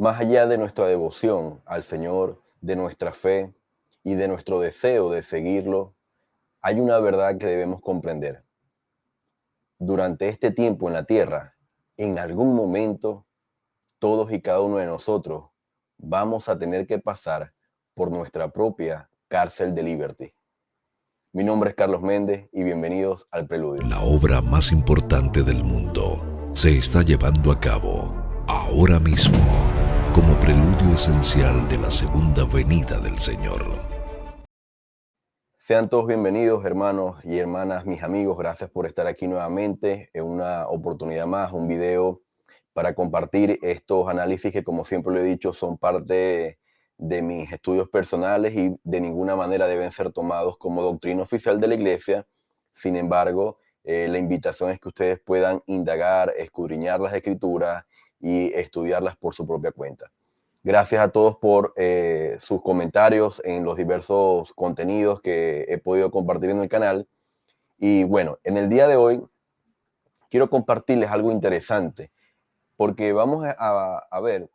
Más allá de nuestra devoción al Señor, de nuestra fe y de nuestro deseo de seguirlo, hay una verdad que debemos comprender. Durante este tiempo en la tierra, en algún momento, todos y cada uno de nosotros vamos a tener que pasar por nuestra propia cárcel de Liberty. Mi nombre es Carlos Méndez y bienvenidos al Preludio. La obra más importante del mundo se está llevando a cabo ahora mismo como preludio esencial de la segunda venida del Señor. Sean todos bienvenidos, hermanos y hermanas, mis amigos. Gracias por estar aquí nuevamente en una oportunidad más, un video para compartir estos análisis que, como siempre lo he dicho, son parte de mis estudios personales y de ninguna manera deben ser tomados como doctrina oficial de la Iglesia. Sin embargo, la invitación es que ustedes puedan indagar, escudriñar las Escrituras y estudiarlas por su propia cuenta. Gracias a todos por sus comentarios en los diversos contenidos que he podido compartir en el canal. Y bueno, en el día de hoy quiero compartirles algo interesante, porque vamos a ver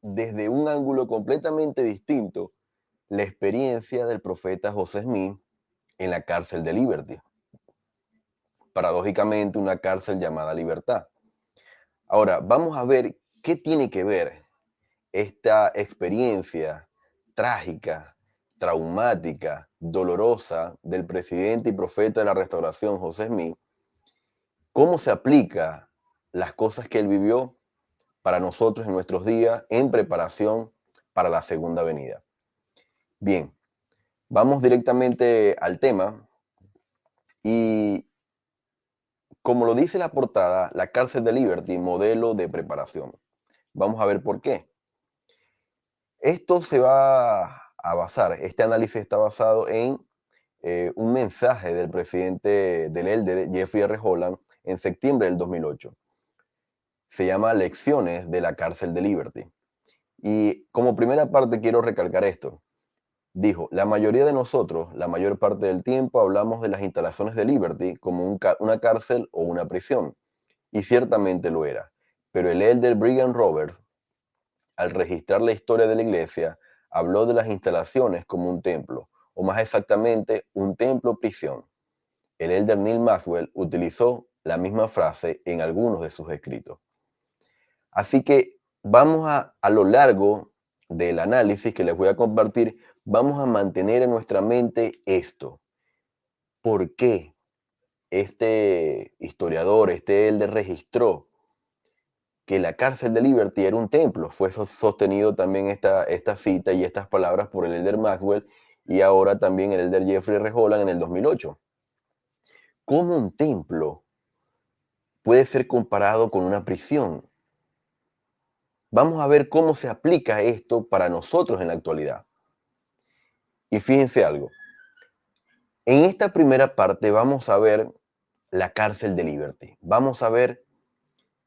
desde un ángulo completamente distinto la experiencia del profeta José Smith en la cárcel de Liberty. Paradójicamente, una cárcel llamada Libertad. Ahora, vamos a ver qué tiene que ver esta experiencia trágica, traumática, dolorosa del presidente y profeta de la restauración, José Smith, cómo se aplica las cosas que él vivió para nosotros en nuestros días en preparación para la segunda venida. Bien, vamos directamente al tema y como lo dice la portada, la cárcel de Liberty, modelo de preparación. Vamos a ver por qué. Esto se va a basar, este análisis está basado en un mensaje del presidente del Elder, Jeffrey R. Holland, en septiembre del 2008. Se llama Lecciones de la cárcel de Liberty. Y como primera parte quiero recalcar esto. Dijo, la mayoría de nosotros, la mayor parte del tiempo, hablamos de las instalaciones de Liberty como una cárcel o una prisión. Y ciertamente lo era. Pero el Elder Brigham Roberts, al registrar la historia de la iglesia, habló de las instalaciones como un templo, o más exactamente, un templo-prisión. El Elder Neil Maxwell utilizó la misma frase en algunos de sus escritos. Así que vamos a lo largo del análisis que les voy a compartir, vamos a mantener en nuestra mente esto. ¿Por qué este historiador, este Elder registró que la cárcel de Liberty era un templo? Fue sostenido también esta cita y estas palabras por el Elder Maxwell y ahora también el Elder Jeffrey R. Holland en el 2008. ¿Cómo un templo puede ser comparado con una prisión? Vamos a ver cómo se aplica esto para nosotros en la actualidad. Y fíjense algo. En esta primera parte vamos a ver la cárcel de Liberty. Vamos a ver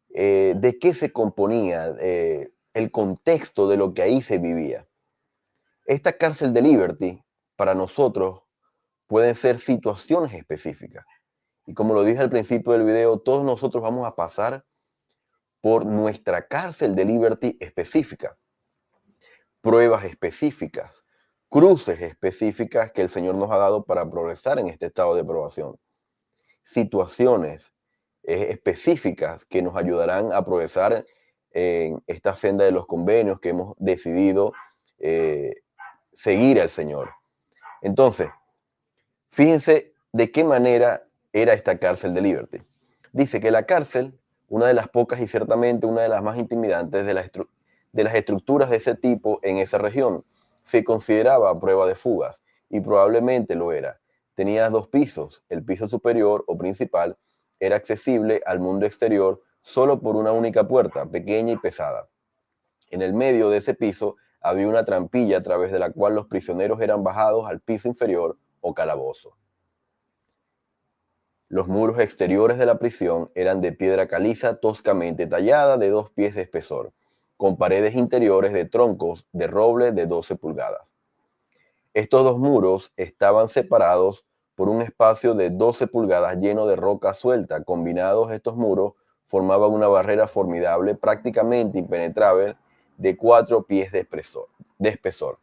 de qué se componía, el contexto de lo que ahí se vivía. Esta cárcel de Liberty, para nosotros, pueden ser situaciones específicas. Y como lo dije al principio del video, todos nosotros vamos a pasar por nuestra cárcel de Liberty específica. Pruebas específicas, cruces específicas que el Señor nos ha dado para progresar en este estado de probación. Situaciones específicas que nos ayudarán a progresar en esta senda de los convenios que hemos decidido seguir al Señor. Entonces, fíjense de qué manera era esta cárcel de Liberty. Dice que la cárcel, una de las pocas y ciertamente una de las más intimidantes de las estructuras de ese tipo en esa región, se consideraba prueba de fugas y probablemente lo era. Tenía dos pisos. El piso superior o principal era accesible al mundo exterior solo por una única puerta, pequeña y pesada. En el medio de ese piso había una trampilla a través de la cual los prisioneros eran bajados al piso inferior o calabozo. Los muros exteriores de la prisión eran de piedra caliza toscamente tallada de 2 pies de espesor, con paredes interiores de troncos de roble de 12 pulgadas. Estos dos muros estaban separados por un espacio de 12 pulgadas lleno de roca suelta. Combinados estos muros formaban una barrera formidable, prácticamente impenetrable, de 4 pies de espesor.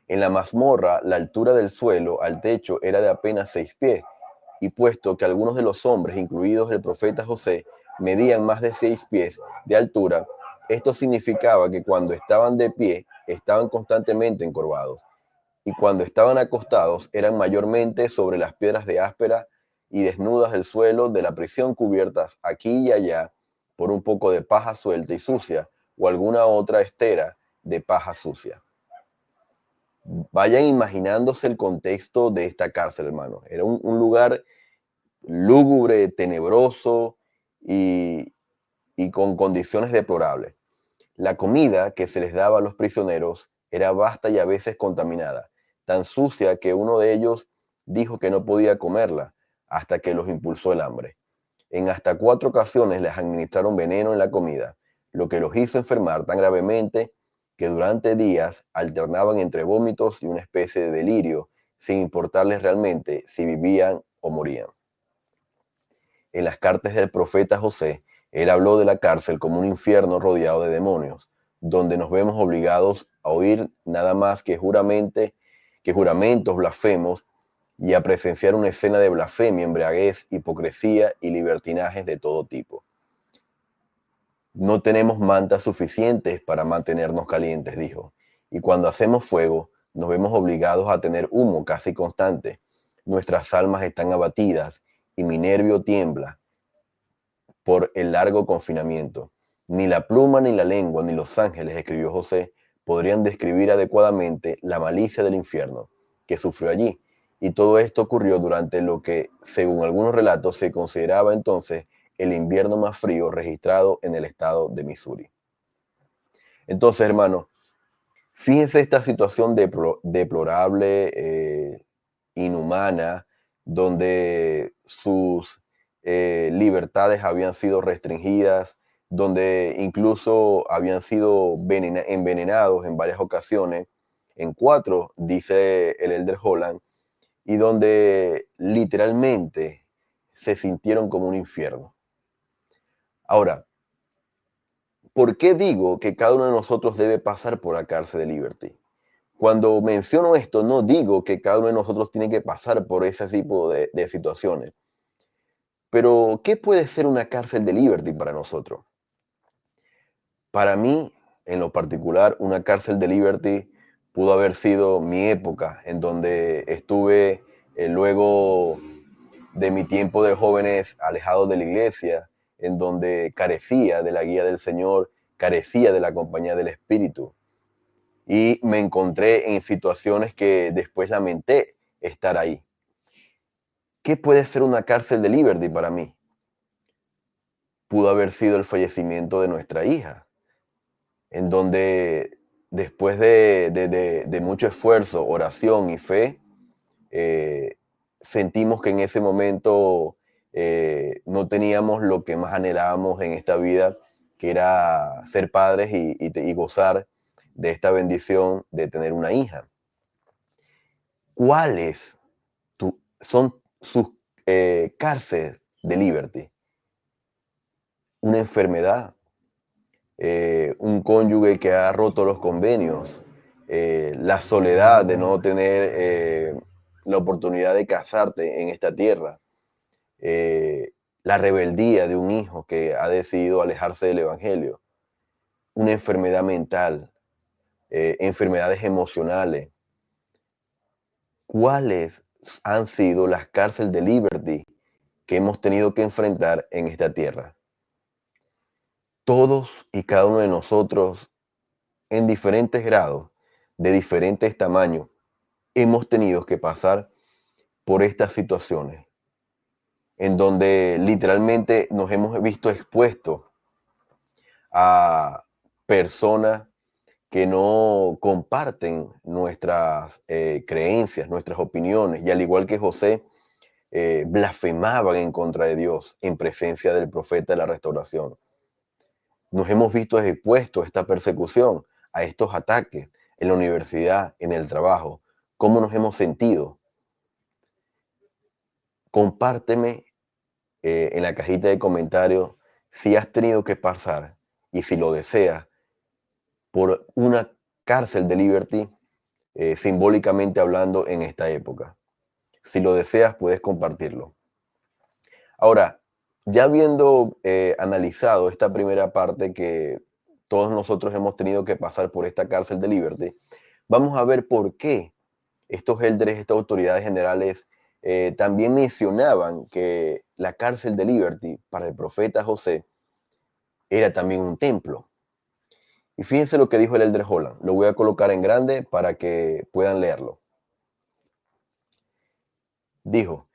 En la mazmorra, la altura del suelo al techo era de apenas 6 pies, y puesto que algunos de los hombres, incluidos el profeta José, medían más de 6 pies de altura, esto significaba que cuando estaban de pie, estaban constantemente encorvados, y cuando estaban acostados, eran mayormente sobre las piedras de áspera y desnudas del suelo de la prisión, cubiertas aquí y allá por un poco de paja suelta y sucia, o alguna otra estera de paja sucia. Vayan imaginándose el contexto de esta cárcel, hermano. Era un lugar lúgubre, tenebroso y, y con condiciones deplorables. La comida que se les daba a los prisioneros era vasta y a veces contaminada, tan sucia que uno de ellos dijo que no podía comerla hasta que los impulsó el hambre. En hasta 4 ocasiones les administraron veneno en la comida, lo que los hizo enfermar tan gravemente que durante días alternaban entre vómitos y una especie de delirio, sin importarles realmente si vivían o morían. En las cartas del profeta José, él habló de la cárcel como un infierno rodeado de demonios, donde nos vemos obligados a oír nada más que juramentos blasfemos y a presenciar una escena de blasfemia, embriaguez, hipocresía y libertinajes de todo tipo. No tenemos mantas suficientes para mantenernos calientes, dijo, y cuando hacemos fuego nos vemos obligados a tener humo casi constante. Nuestras almas están abatidas y mi nervio tiembla por el largo confinamiento. Ni la pluma, ni la lengua, ni los ángeles, escribió José, podrían describir adecuadamente la malicia del infierno que sufrió allí. Y todo esto ocurrió durante lo que, según algunos relatos, se consideraba entonces el invierno más frío registrado en el estado de Missouri. Entonces, hermano, fíjense esta situación deplorable, inhumana, donde sus libertades habían sido restringidas, donde incluso habían sido envenenados en varias ocasiones, en 4, dice el Elder Holland, y donde literalmente se sintieron como un infierno. Ahora, ¿por qué digo que cada uno de nosotros debe pasar por la cárcel de Liberty? Cuando menciono esto, no digo que cada uno de nosotros tiene que pasar por ese tipo de situaciones. Pero, ¿qué puede ser una cárcel de Liberty para nosotros? Para mí, en lo particular, una cárcel de Liberty pudo haber sido mi época, en donde estuve luego de mi tiempo de jóvenes alejado de la iglesia, en donde carecía de la guía del Señor, carecía de la compañía del Espíritu. Y me encontré en situaciones que después lamenté estar ahí. ¿Qué puede ser una cárcel de Liberty para mí? Pudo haber sido el fallecimiento de nuestra hija, en donde después de mucho esfuerzo, oración y fe, sentimos que en ese momento no teníamos lo que más anhelábamos en esta vida, que era ser padres y gozar de esta bendición de tener una hija. ¿Cuáles son sus cárceles de Liberty? Una enfermedad, un cónyuge que ha roto los convenios, la soledad de no tener la oportunidad de casarte en esta tierra, la rebeldía de un hijo que ha decidido alejarse del evangelio, una enfermedad mental, enfermedades emocionales. ¿Cuáles han sido las cárceles de Liberty que hemos tenido que enfrentar en esta tierra? Todos y cada uno de nosotros, en diferentes grados, de diferentes tamaños, hemos tenido que pasar por estas situaciones, en donde literalmente nos hemos visto expuestos a personas que no comparten nuestras creencias, nuestras opiniones, y al igual que José, blasfemaban en contra de Dios en presencia del profeta de la restauración. Nos hemos visto expuestos a esta persecución, a estos ataques en la universidad, en el trabajo. ¿Cómo nos hemos sentido? Compárteme en la cajita de comentarios si has tenido que pasar y si lo deseas, por una cárcel de Liberty, simbólicamente hablando en esta época. Si lo deseas, puedes compartirlo. Ahora, ya habiendo analizado esta primera parte que todos nosotros hemos tenido que pasar por esta cárcel de Liberty, vamos a ver por qué estos élderes, estas autoridades generales, también mencionaban que la cárcel de Liberty para el profeta José era también un templo. Y fíjense lo que dijo el elder Holland. Lo voy a colocar en grande para que puedan leerlo. Dijo,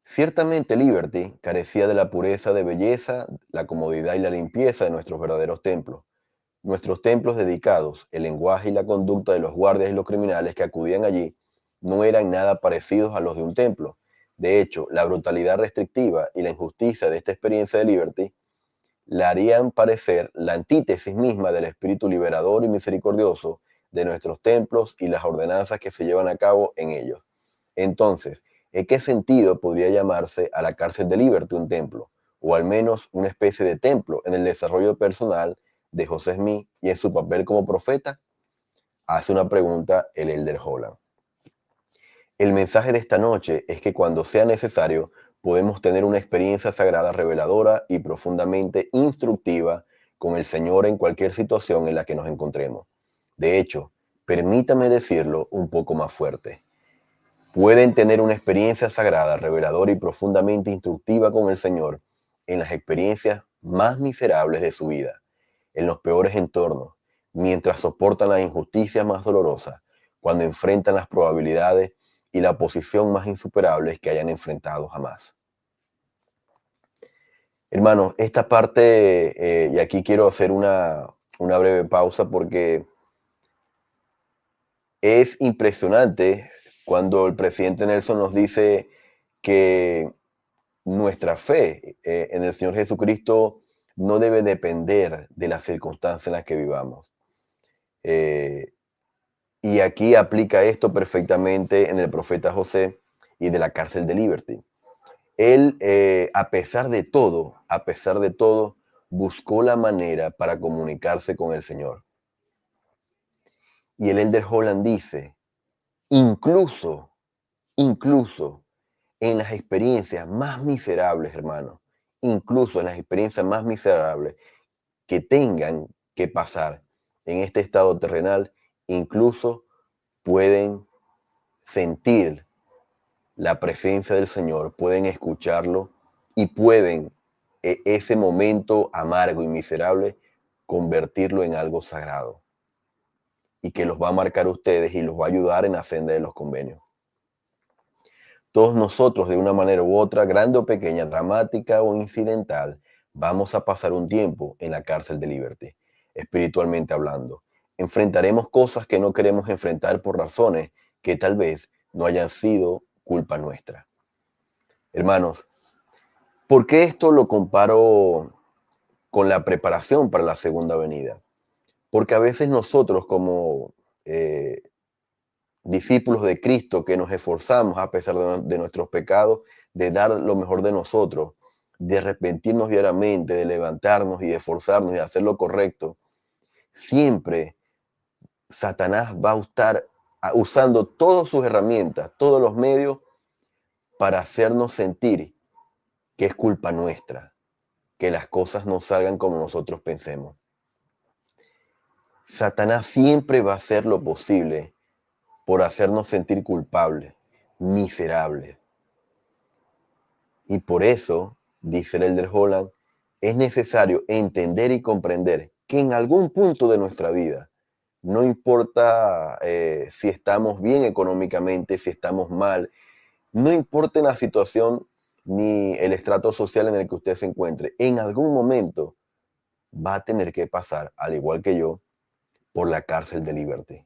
ciertamente Liberty carecía de la pureza de belleza, la comodidad y la limpieza de nuestros verdaderos templos. Nuestros templos dedicados, el lenguaje y la conducta de los guardias y los criminales que acudían allí no eran nada parecidos a los de un templo. De hecho, la brutalidad restrictiva y la injusticia de esta experiencia de Liberty la harían parecer la antítesis misma del espíritu liberador y misericordioso de nuestros templos y las ordenanzas que se llevan a cabo en ellos. Entonces, ¿en qué sentido podría llamarse a la cárcel de Liberty un templo? O al menos una especie de templo en el desarrollo personal de José Smith y en su papel como profeta? Hace una pregunta el elder Holland. El mensaje de esta noche es que cuando sea necesario, podemos tener una experiencia sagrada reveladora y profundamente instructiva con el Señor en cualquier situación en la que nos encontremos. De hecho, permítame decirlo un poco más fuerte. Pueden tener una experiencia sagrada, reveladora y profundamente instructiva con el Señor en las experiencias más miserables de su vida, en los peores entornos, mientras soportan las injusticias más dolorosas, cuando enfrentan las probabilidades y la oposición más insuperables que hayan enfrentado jamás. Hermanos, esta parte, y aquí quiero hacer una breve pausa porque es impresionante cuando el presidente Nelson nos dice que nuestra fe en el Señor Jesucristo no debe depender de las circunstancias en las que vivamos. Eh, y aquí aplica esto perfectamente en el profeta José y de la cárcel de Liberty. Él, a pesar de todo, buscó la manera para comunicarse con el Señor. Y el elder Holland dice, incluso, incluso en las experiencias más miserables, hermano, incluso en las experiencias más miserables que tengan que pasar en este estado terrenal, incluso pueden sentir la presencia del Señor, pueden escucharlo y pueden ese momento amargo y miserable convertirlo en algo sagrado y que los va a marcar a ustedes y los va a ayudar en la senda de los convenios. Todos nosotros, de una manera u otra, grande o pequeña, dramática o incidental, vamos a pasar un tiempo en la cárcel de Liberty, espiritualmente hablando. Enfrentaremos cosas que no queremos enfrentar por razones que tal vez no hayan sido culpa nuestra. Hermanos, ¿por qué esto lo comparo con la preparación para la segunda venida? Porque a veces nosotros como discípulos de Cristo que nos esforzamos a pesar de nuestros pecados, de dar lo mejor de nosotros, de arrepentirnos diariamente, de levantarnos y de esforzarnos y de hacer lo correcto, siempre Satanás va a estar usando todas sus herramientas, todos los medios para hacernos sentir que es culpa nuestra, que las cosas no salgan como nosotros pensemos. Satanás siempre va a hacer lo posible por hacernos sentir culpables, miserables. Y por eso, dice el elder Holland, es necesario entender y comprender que en algún punto de nuestra vida, no importa si estamos bien económicamente, si estamos mal, no importa la situación ni el estrato social en el que usted se encuentre, en algún momento va a tener que pasar, al igual que yo, por la cárcel de Liberty.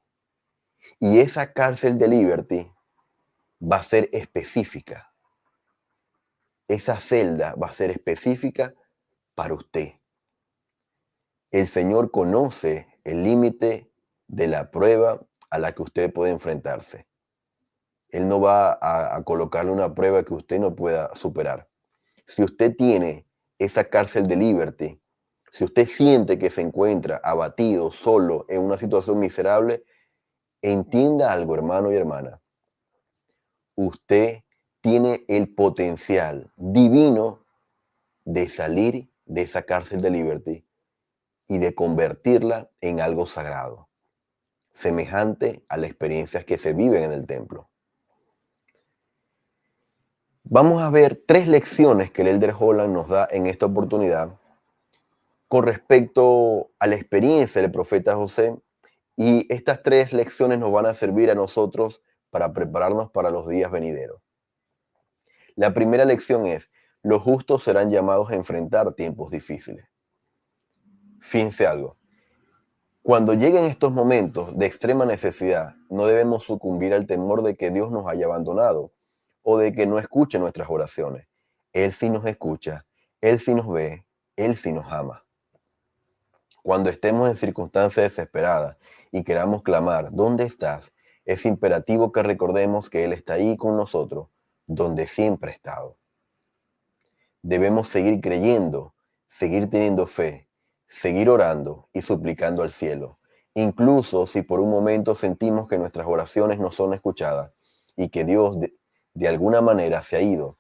Y esa cárcel de Liberty va a ser específica. Esa celda va a ser específica para usted. El Señor conoce el límite de la prueba a la que usted puede enfrentarse. Él no va a colocarle una prueba que usted no pueda superar. Si usted tiene esa cárcel de Liberty, Si usted siente que se encuentra abatido, solo, en una situación miserable, entienda algo, hermano y hermana. Usted tiene el potencial divino de salir de esa cárcel de Liberty y de convertirla en algo sagrado, semejante a las experiencias que se viven en el templo. Vamos a ver 3 lecciones que el Elder Holland nos da en esta oportunidad con respecto a la experiencia del profeta José, y estas 3 lecciones nos van a servir a nosotros para prepararnos para los días venideros. La primera lección es: los justos serán llamados a enfrentar tiempos difíciles. Fíjense algo. Cuando lleguen estos momentos de extrema necesidad, no debemos sucumbir al temor de que Dios nos haya abandonado o de que no escuche nuestras oraciones. Él sí nos escucha, Él sí nos ve, Él sí nos ama. Cuando estemos en circunstancias desesperadas y queramos clamar, ¿dónde estás?, es imperativo que recordemos que Él está ahí con nosotros, donde siempre ha estado. Debemos seguir creyendo, seguir teniendo fe, seguir orando y suplicando al cielo, incluso si por un momento sentimos que nuestras oraciones no son escuchadas y que Dios de alguna manera se ha ido.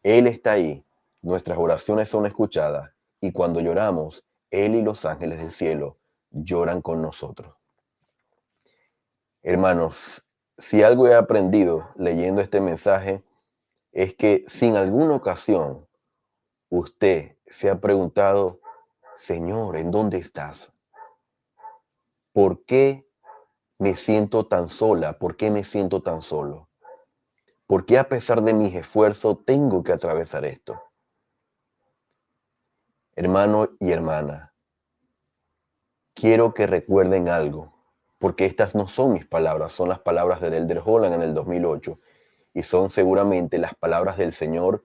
Él está ahí, nuestras oraciones son escuchadas y cuando lloramos, Él y los ángeles del cielo lloran con nosotros. Hermanos, si algo he aprendido leyendo este mensaje es que si en alguna ocasión usted se ha preguntado, Señor, ¿en dónde estás? ¿Por qué me siento tan sola? ¿Por qué me siento tan solo? ¿Por qué a pesar de mis esfuerzos tengo que atravesar esto? Hermano y hermana, quiero que recuerden algo, porque estas no son mis palabras, son las palabras del Elder Holland en el 2008 y son seguramente las palabras del Señor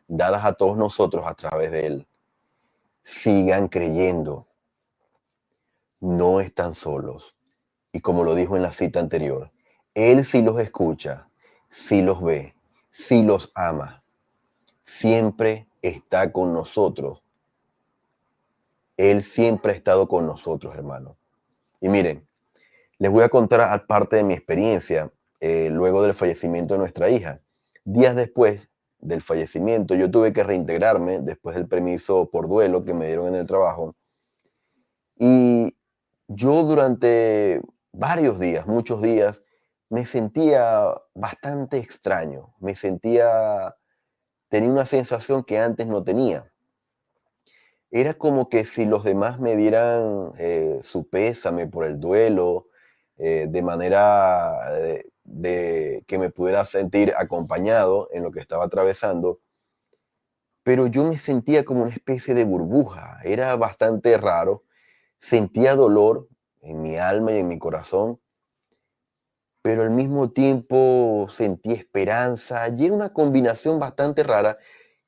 dadas a todos nosotros a través de Él. Sigan creyendo, no están solos. Y como lo dijo en la cita anterior, Él sí los escucha, sí los ve, sí los ama. Siempre está con nosotros. Él siempre ha estado con nosotros, hermano. Y miren, les voy a contar parte de mi experiencia luego del fallecimiento de nuestra hija. Días después del fallecimiento, yo tuve que reintegrarme después del permiso por duelo que me dieron en el trabajo. Y yo durante varios días, muchos días, me sentía bastante extraño. Tenía una sensación que antes no tenía. Era como que si los demás me dieran su pésame por el duelo, de manera de que me pudiera sentir acompañado en lo que estaba atravesando, pero yo me sentía como una especie de burbuja. Era bastante raro. Sentía dolor en mi alma y en mi corazón, pero al mismo tiempo sentí esperanza y era una combinación bastante rara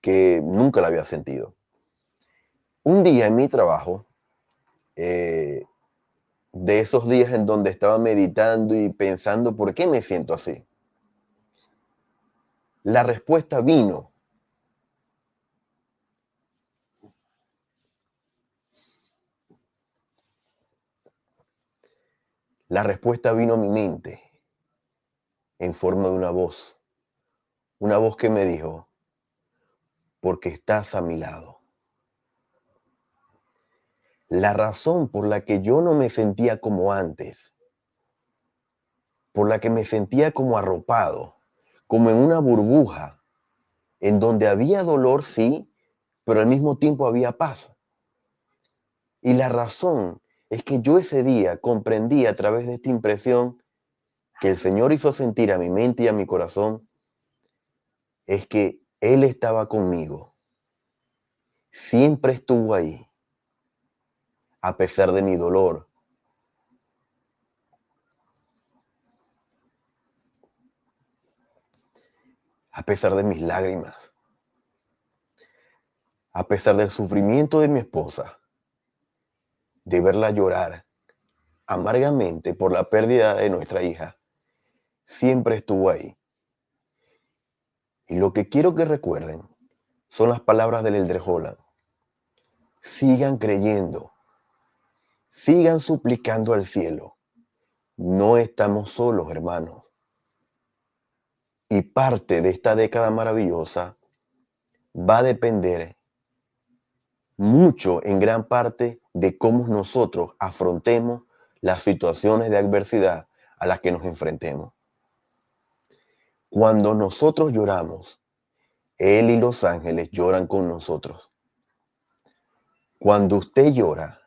que nunca la había sentido. Un día en mi trabajo, eh, de esos días en donde estaba meditando y pensando por qué me siento así, la respuesta vino. La respuesta vino a mi mente en forma de una voz que me dijo, porque estás a mi lado. La razón por la que yo no me sentía como antes, por la que me sentía como arropado, como en una burbuja, en donde había dolor, sí, pero al mismo tiempo había paz. Y la razón es que yo ese día comprendí a través de esta impresión que el Señor hizo sentir a mi mente y a mi corazón, es que Él estaba conmigo, siempre estuvo ahí, a pesar de mi dolor, a pesar de mis lágrimas, a pesar del sufrimiento de mi esposa, de verla llorar amargamente por la pérdida de nuestra hija, siempre estuvo ahí. Y lo que quiero que recuerden son las palabras del Elder Holland. Sigan creyendo, sigan suplicando al cielo. No estamos solos, hermanos. Y parte de esta década maravillosa va a depender mucho, en gran parte, de cómo nosotros afrontemos las situaciones de adversidad a las que nos enfrentemos. Cuando nosotros lloramos, Él y los ángeles lloran con nosotros. Cuando usted llora,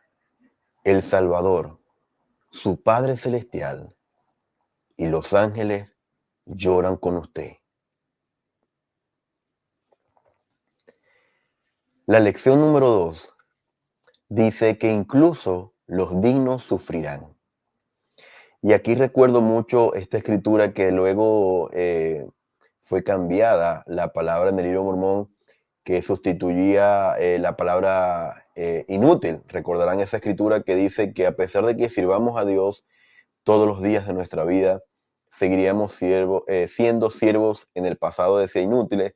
el Salvador, su Padre Celestial y los ángeles lloran con usted. La lección número 2 dice que incluso los dignos sufrirán. Y aquí recuerdo mucho esta escritura que luego fue cambiada, la palabra en el libro Mormón, que sustituía la palabra inútil. Recordarán esa escritura que dice que a pesar de que sirvamos a Dios todos los días de nuestra vida, seguiríamos siendo siervos. En el pasado decía inútiles,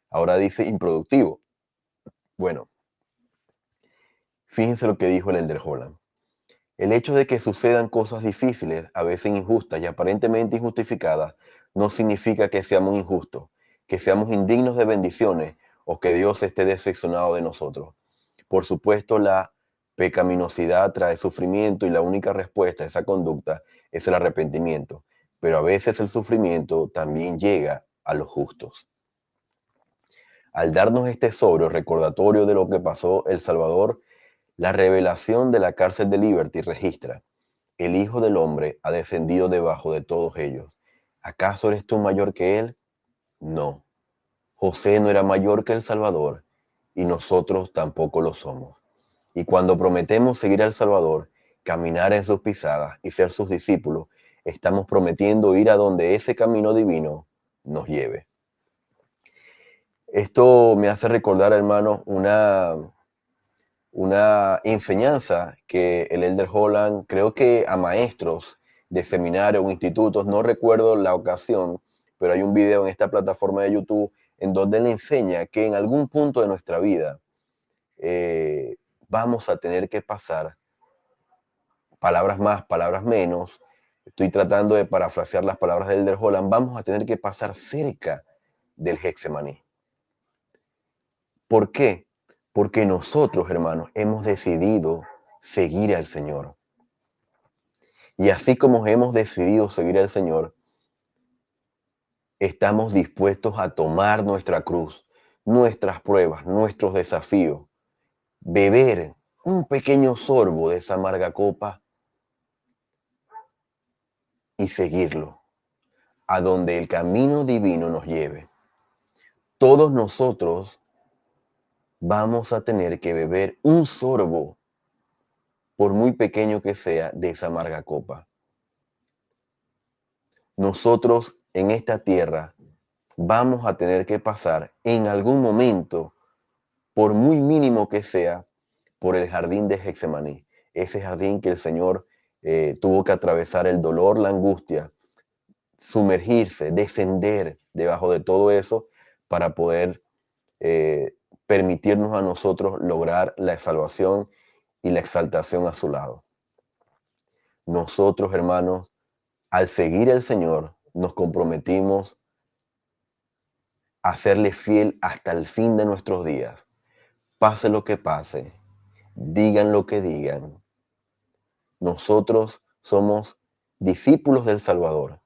ahora dice improductivo. Bueno, fíjense lo que dijo el Elder Holland. El hecho de que sucedan cosas difíciles, a veces injustas y aparentemente injustificadas, no significa que seamos injustos, que seamos indignos de bendiciones o que Dios esté decepcionado de nosotros. Por supuesto, la pecaminosidad trae sufrimiento y la única respuesta a esa conducta es el arrepentimiento, pero a veces el sufrimiento también llega a los justos. Al darnos este sobrio recordatorio de lo que pasó El Salvador, la revelación de la cárcel de Liberty registra: el Hijo del Hombre ha descendido debajo de todos ellos. ¿Acaso eres tú mayor que él? No. José no era mayor que el Salvador y nosotros tampoco lo somos. Y cuando prometemos seguir al Salvador, caminar en sus pisadas y ser sus discípulos, estamos prometiendo ir a donde ese camino divino nos lleve. Esto me hace recordar, hermanos, una enseñanza que el Elder Holland, creo que a maestros de seminarios o institutos, no recuerdo la ocasión, pero hay un video en esta plataforma de YouTube en donde él enseña que en algún punto de nuestra vida vamos a tener que pasar, palabras más, palabras menos, estoy tratando de parafrasear las palabras del Elder Holland, vamos a tener que pasar cerca del Getsemaní. ¿Por qué? Porque nosotros, hermanos, hemos decidido seguir al Señor. Y así como hemos decidido seguir al Señor, estamos dispuestos a tomar nuestra cruz, nuestras pruebas, nuestros desafíos, beber un pequeño sorbo de esa amarga copa y seguirlo, a donde el camino divino nos lleve. Todos nosotros vamos a tener que beber un sorbo, por muy pequeño que sea, de esa amarga copa. Nosotros en esta tierra vamos a tener que pasar en algún momento, por muy mínimo que sea, por el jardín de Getsemaní. Ese jardín que el Señor tuvo que atravesar el dolor, la angustia, sumergirse, descender debajo de todo eso para poder permitirnos a nosotros lograr la salvación y la exaltación a su lado. Nosotros, hermanos, al seguir al Señor, nos comprometimos a serle fiel hasta el fin de nuestros días. Pase lo que pase, digan lo que digan. Nosotros somos discípulos del Salvador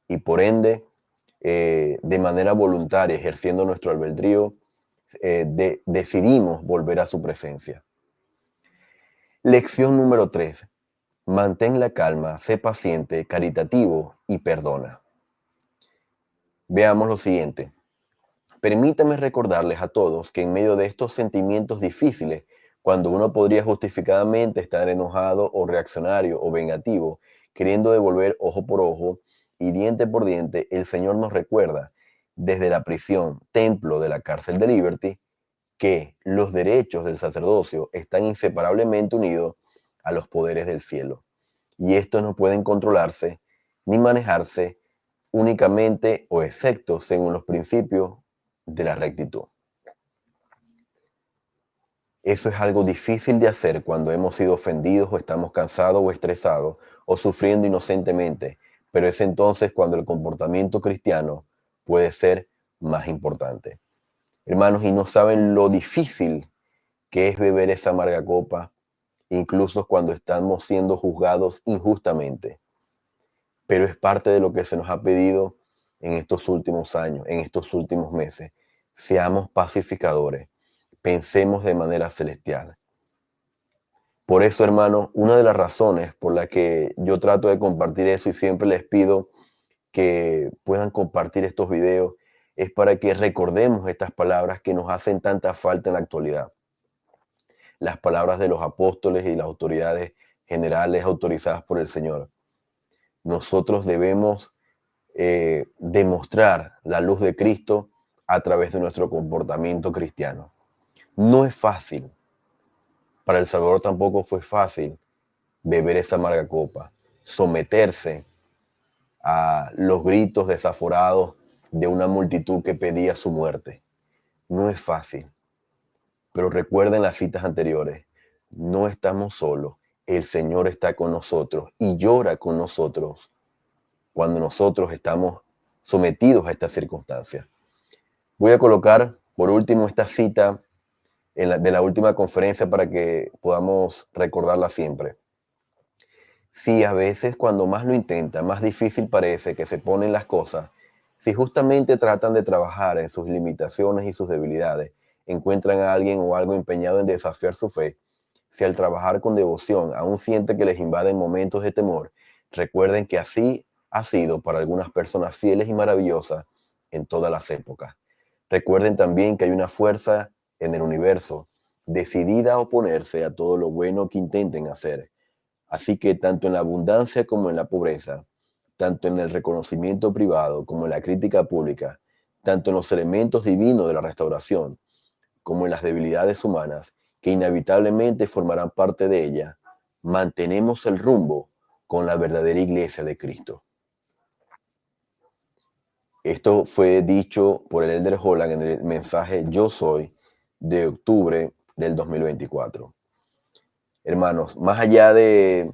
y por ende, de manera voluntaria, ejerciendo nuestro albedrío, decidimos volver a su presencia. Lección número 3. Mantén la calma, sé paciente, caritativo y perdona. Veamos lo siguiente. Permítame recordarles a todos que en medio de estos sentimientos difíciles, cuando uno podría justificadamente estar enojado o reaccionario o vengativo, queriendo devolver ojo por ojo y diente por diente, el Señor nos recuerda desde la prisión, templo de la cárcel de Liberty, que los derechos del sacerdocio están inseparablemente unidos a los poderes del cielo. Y estos no pueden controlarse ni manejarse únicamente o excepto según los principios de la rectitud. Eso es algo difícil de hacer cuando hemos sido ofendidos o estamos cansados o estresados o sufriendo inocentemente, pero es entonces cuando el comportamiento cristiano puede ser más importante. Hermanos, y no saben lo difícil que es beber esa amarga copa, incluso cuando estamos siendo juzgados injustamente. Pero es parte de lo que se nos ha pedido en estos últimos años, en estos últimos meses. Seamos pacificadores, pensemos de manera celestial. Por eso, hermano, una de las razones por la que yo trato de compartir eso y siempre les pido que puedan compartir estos videos es para que recordemos estas palabras que nos hacen tanta falta en la actualidad. Las palabras de los apóstoles y las autoridades generales autorizadas por el Señor. Nosotros debemos demostrar la luz de Cristo a través de nuestro comportamiento cristiano. No es fácil. Para el Salvador tampoco fue fácil beber esa amarga copa, someterse a los gritos desaforados de una multitud que pedía su muerte. No es fácil. Pero recuerden las citas anteriores, no estamos solos, el Señor está con nosotros y llora con nosotros cuando nosotros estamos sometidos a estas circunstancias. Voy a colocar por último esta cita de la última conferencia para que podamos recordarla siempre. Si a veces cuando más lo intentan, más difícil parece que se ponen las cosas, si justamente tratan de trabajar en sus limitaciones y sus debilidades, encuentran a alguien o algo empeñado en desafiar su fe, si al trabajar con devoción aún siente que les invaden momentos de temor, recuerden que así ha sido para algunas personas fieles y maravillosas en todas las épocas. Recuerden también que hay una fuerza en el universo decidida a oponerse a todo lo bueno que intenten hacer. Así que tanto en la abundancia como en la pobreza, tanto en el reconocimiento privado como en la crítica pública, tanto en los elementos divinos de la restauración como en las debilidades humanas, que inevitablemente formarán parte de ella, mantenemos el rumbo con la verdadera iglesia de Cristo. Esto fue dicho por el Elder Holland en el mensaje Yo Soy de octubre del 2024. Hermanos, más allá de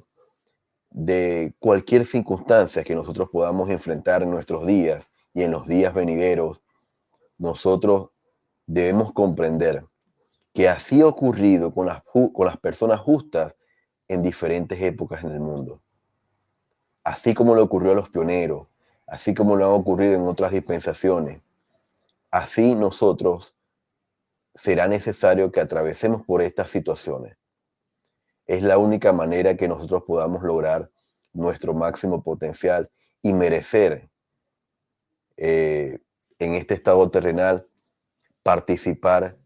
cualquier circunstancia que nosotros podamos enfrentar en nuestros días y en los días venideros, nosotros debemos comprender que así ha ocurrido con las personas justas en diferentes épocas en el mundo. Así como le ocurrió a los pioneros, así como lo ha ocurrido en otras dispensaciones, así nosotros será necesario que atravesemos por estas situaciones. Es la única manera que nosotros podamos lograr nuestro máximo potencial y merecer en este estado terrenal participar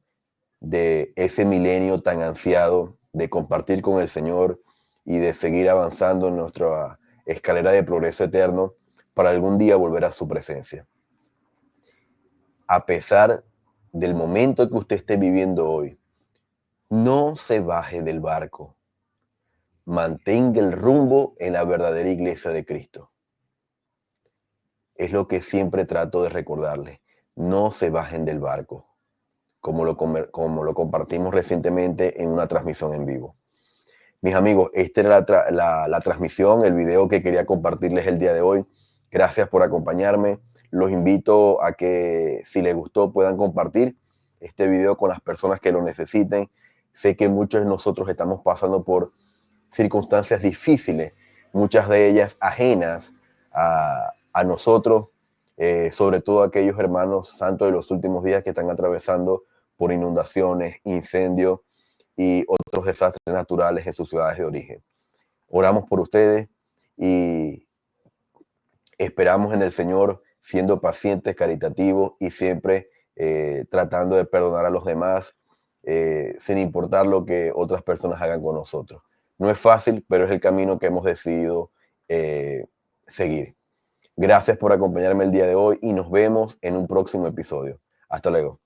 de ese milenio tan ansiado de compartir con el Señor y de seguir avanzando en nuestra escalera de progreso eterno para algún día volver a su presencia. A pesar del momento que usted esté viviendo hoy, no se baje del barco. Mantenga el rumbo en la verdadera iglesia de Cristo. Es lo que siempre trato de recordarles. No se bajen del barco, como lo compartimos recientemente en una transmisión en vivo. Mis amigos, esta era la transmisión, el video que quería compartirles el día de hoy. Gracias por acompañarme. Los invito a que, si les gustó, puedan compartir este video con las personas que lo necesiten. Sé que muchos de nosotros estamos pasando por circunstancias difíciles, muchas de ellas ajenas a nosotros, sobre todo aquellos hermanos santos de los últimos días que están atravesando por inundaciones, incendios y otros desastres naturales en sus ciudades de origen. Oramos por ustedes y esperamos en el Señor, siendo pacientes, caritativos y siempre tratando de perdonar a los demás, sin importar lo que otras personas hagan con nosotros. No es fácil, pero es el camino que hemos decidido seguir. Gracias por acompañarme el día de hoy y nos vemos en un próximo episodio. Hasta luego.